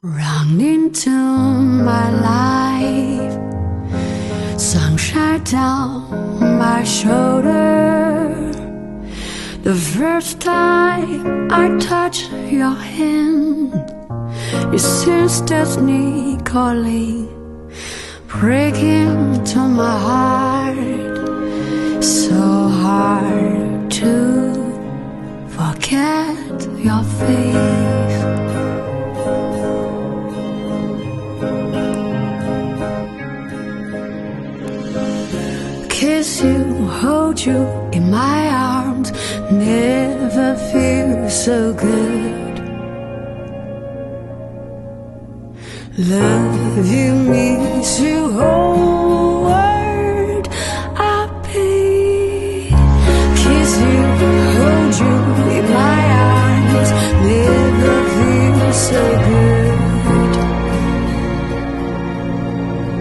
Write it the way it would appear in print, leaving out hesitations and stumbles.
Run into my life, sunshine down my shoulder. The first time I touch your hand, it seems destiny calling, breaking to my heart. So hard to forget your face. Kiss you, hold you in my arms, never feel so good. Love you, miss you, hold